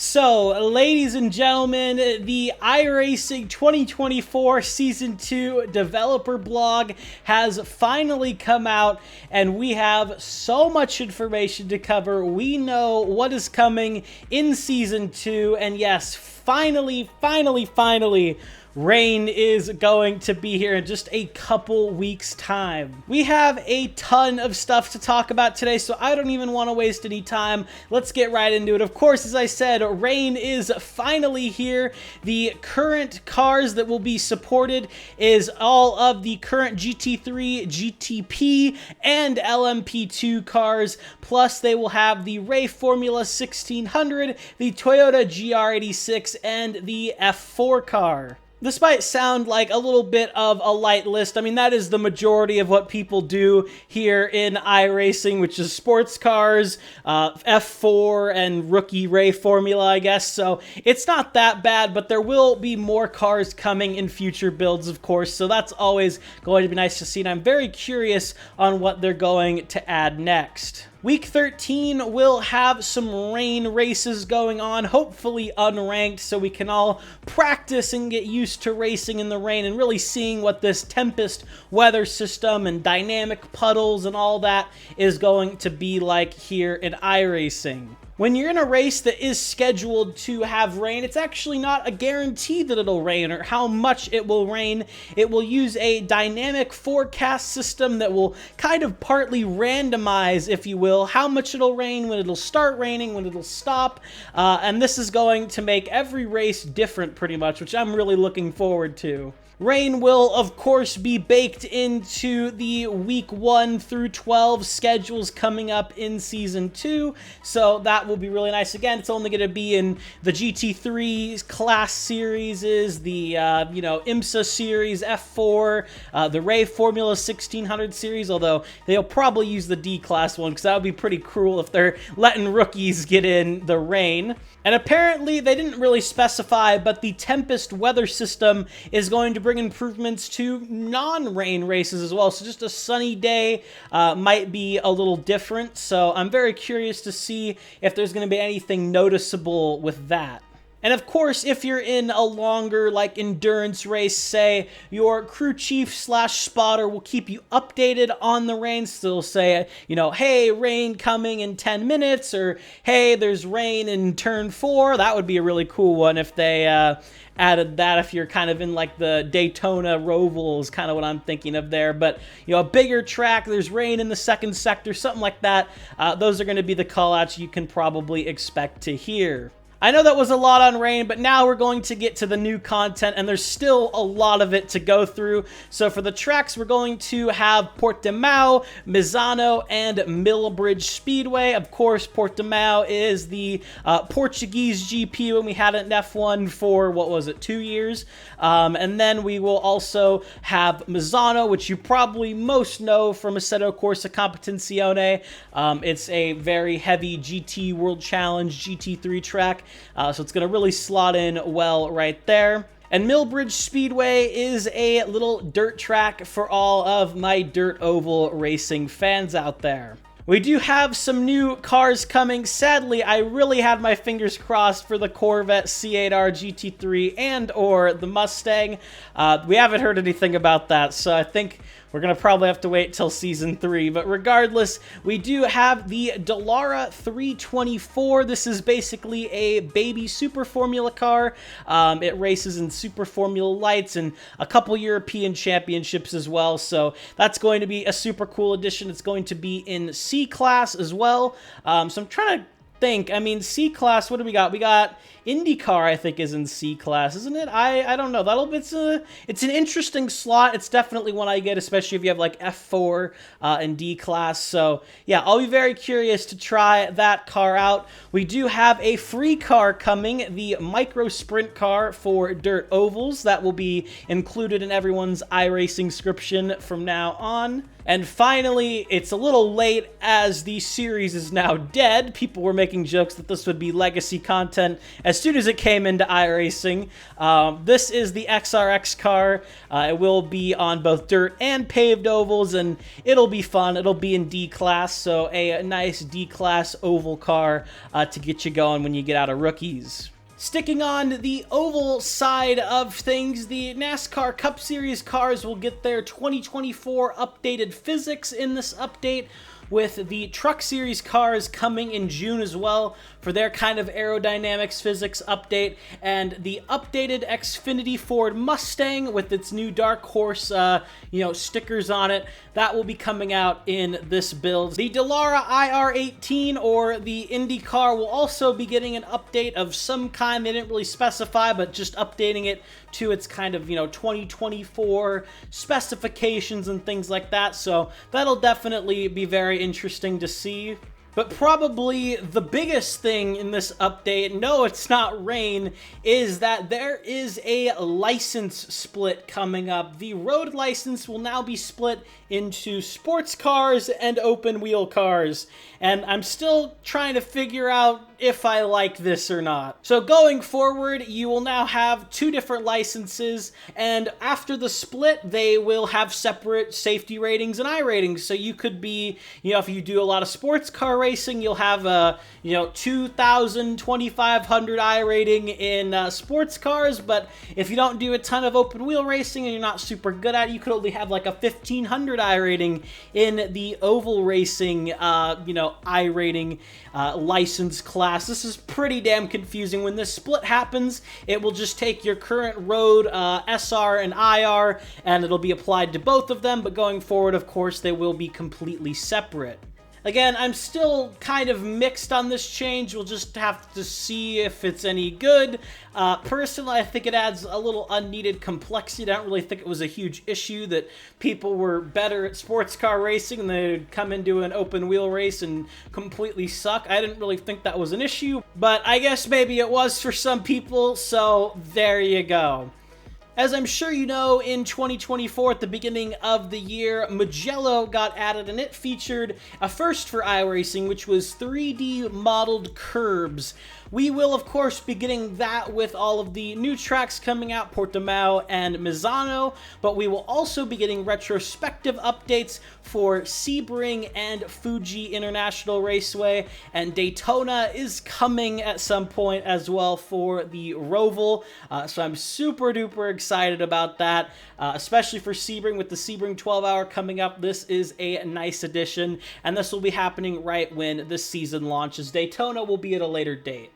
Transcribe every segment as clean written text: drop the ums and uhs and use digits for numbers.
So, ladies and gentlemen, the iRacing 2024 Season 2 developer blog has finally come out, and we have so much information to cover. We know what is coming in Season 2, and yes, finally, rain is going to be here in just a couple weeks' time. We have a ton of stuff to talk about today, so I don't even want to waste any time. Let's get right into it. Of course, as I said, rain is finally here. The current cars that will be supported is all of the current GT3, GTP, and LMP2 cars, plus they will have the Ray Formula 1600, the Toyota GR86, and the F4 car. This might sound like a little bit of a light list. I mean, that is the majority of what people do here in iRacing, which is sports cars, F4, and rookie Ray Formula, I guess. So it's not that bad, but there will be more cars coming in future builds, of course. So that's always going to be nice to see, and I'm very curious on what they're going to add next. Week 13 will have some rain races going on, hopefully unranked, so we can all practice and get used to racing in the rain and really seeing what this Tempest weather system and dynamic puddles and all that is going to be like here in iRacing. When you're in a race that is scheduled to have rain, it's actually not a guarantee that it'll rain or how much it will rain. It will use a dynamic forecast system that will kind of partly randomize, if you will, how much it'll rain, when it'll start raining, when it'll stop, and this is going to make every race different pretty much, which I'm really looking forward to. Rain will, of course, be baked into the week 1 through 12 schedules coming up in Season 2, so that will be really nice. Again, it's only going to be in the GT3 class series, the, IMSA series, F4, the Ray Formula 1600 series, although they'll probably use the D-class one, because that would be pretty cruel if they're letting rookies get in the rain. And apparently, they didn't really specify, but the Tempest weather system is going to bring improvements to non-rain races as well. So just a sunny day might be a little different. So I'm very curious to see if there's going to be anything noticeable with that. And of course, if you're in a longer, like, endurance race, say, your crew chief / spotter will keep you updated on the rain. Still say, hey, rain coming in 10 minutes, or hey, there's rain in turn 4. That would be a really cool one if they added that, if you're kind of in, like, the Daytona Roval is kind of what I'm thinking of there. But, a bigger track, there's rain in the second sector, something like that. Those are going to be the call-outs you can probably expect to hear. I know that was a lot on rain, but now we're going to get to the new content, and there's still a lot of it to go through. So for the tracks, we're going to have Portimao, Misano, and Millbridge Speedway. Of course, Portimao is the Portuguese GP when we had it in F1 for, 2 years? And then we will also have Misano, which you probably most know from Assetto Corsa Competizione. It's a very heavy GT World Challenge GT3 track. So it's going to really slot in well right there. And Millbridge Speedway is a little dirt track for all of my dirt oval racing fans out there. We do have some new cars coming. Sadly, I really had my fingers crossed for the Corvette C8R GT3 and or the Mustang. We haven't heard anything about that, so I think we're going to probably have to wait till Season 3. But regardless, we do have the Dallara 324. This is basically a baby Super Formula car. It races in Super Formula Lights and a couple European championships as well. So that's going to be a super cool addition. It's going to be in C-Class as well. So I'm trying to think. I mean, C-Class, what do we got? We got IndyCar, I think, is in C-Class, isn't it? I don't know. It's an interesting slot. It's definitely one I get, especially if you have, like, F4 and D-Class. So, yeah, I'll be very curious to try that car out. We do have a free car coming, the Micro Sprint car for dirt ovals. That will be included in everyone's iRacing subscription from now on. And finally, it's a little late as the series is now dead. People were making jokes that this would be legacy content as soon as it came into iRacing. This is the XRX car. It will be on both dirt and paved ovals, and it'll be fun. It'll be in D-Class, so a nice D-Class oval car to get you going when you get out of rookies. Sticking on the oval side of things, the NASCAR Cup Series cars will get their 2024 updated physics in this update, with the Truck Series cars coming in June as well for their kind of aerodynamics physics update, and the updated Xfinity Ford Mustang with its new Dark Horse, stickers on it, that will be coming out in this build. The Dallara IR18 or the Indy car will also be getting an update of some kind. They didn't really specify, but just updating it to its kind of, 2024 specifications and things like that. So that'll definitely be very interesting to see. But probably the biggest thing in this update, no, it's not rain, is that there is a license split coming up. The road license will now be split into sports cars and open wheel cars. And I'm still trying to figure out if I like this or not. So going forward, you will now have two different licenses, and after the split, they will have separate safety ratings and I ratings. So you could be, if you do a lot of sports car racing, you'll have a, 2,000, 2,500 I rating in sports cars, but if you don't do a ton of open wheel racing and you're not super good at it, you could only have like a 1,500 I rating in the oval racing, I rating license class. This is pretty damn confusing. When this split happens, it will just take your current road SR and IR, and it'll be applied to both of them, but going forward, of course, they will be completely separate. Again, I'm still kind of mixed on this change. We'll just have to see if it's any good. Personally, I think it adds a little unneeded complexity. I don't really think it was a huge issue that people were better at sports car racing and they'd come into an open wheel race and completely suck. I didn't really think that was an issue, but I guess maybe it was for some people, so there you go. As I'm sure you know, in 2024, at the beginning of the year, Mugello got added, and it featured a first for iRacing, which was 3D modeled curbs. We will, of course, be getting that with all of the new tracks coming out, Portimao and Misano, but we will also be getting retrospective updates for Sebring and Fuji International Raceway, and Daytona is coming at some point as well for the Roval, so I'm super duper excited about that, especially for Sebring. With the Sebring 12-hour coming up, this is a nice addition, and this will be happening right when the season launches. Daytona will be at a later date.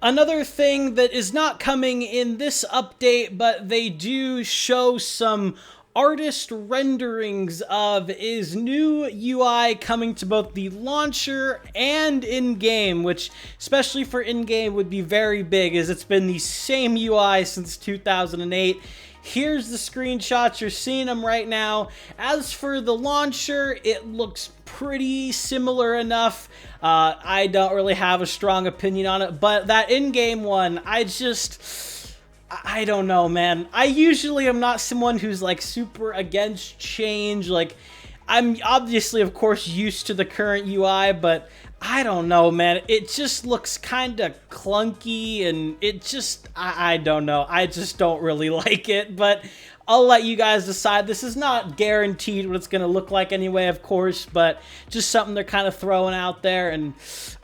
Another thing that is not coming in this update, but they do show some artist renderings of, is new UI coming to both the launcher and in-game, which especially for in-game would be very big, as it's been the same UI since 2008. Here's the screenshots, you're seeing them right now. As for the launcher, it looks pretty similar enough. I don't really have a strong opinion on it, but that in-game one, I don't know, man. I usually am not someone who's like super against change. Like, I'm obviously, of course, used to the current UI, but I don't know, man. It just looks kind of clunky, and it just, I don't know. I just don't really like it, but I'll let you guys decide. This is not guaranteed what it's going to look like anyway, of course, but just something they're kind of throwing out there, and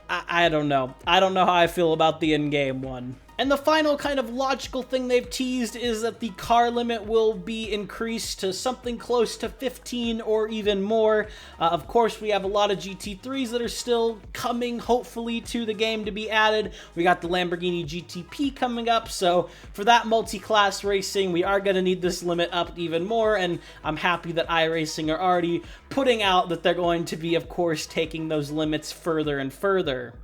I don't know. I don't know how I feel about the in-game one. And the final kind of logical thing they've teased is that the car limit will be increased to something close to 15 or even more. Of course, we have a lot of GT3s that are still coming, hopefully, to the game to be added. We got the Lamborghini GTP coming up, so for that multi-class racing, we are going to need this limit up even more, and I'm happy that iRacing are already putting out that they're going to be, of course, taking those limits further and further.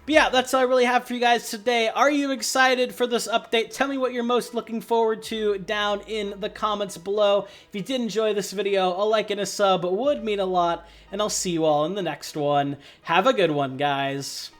But yeah, that's all I really have for you guys today. Are you excited for this update? Tell me what you're most looking forward to down in the comments below. If you did enjoy this video, a like and a sub would mean a lot, and I'll see you all in the next one. Have a good one, guys.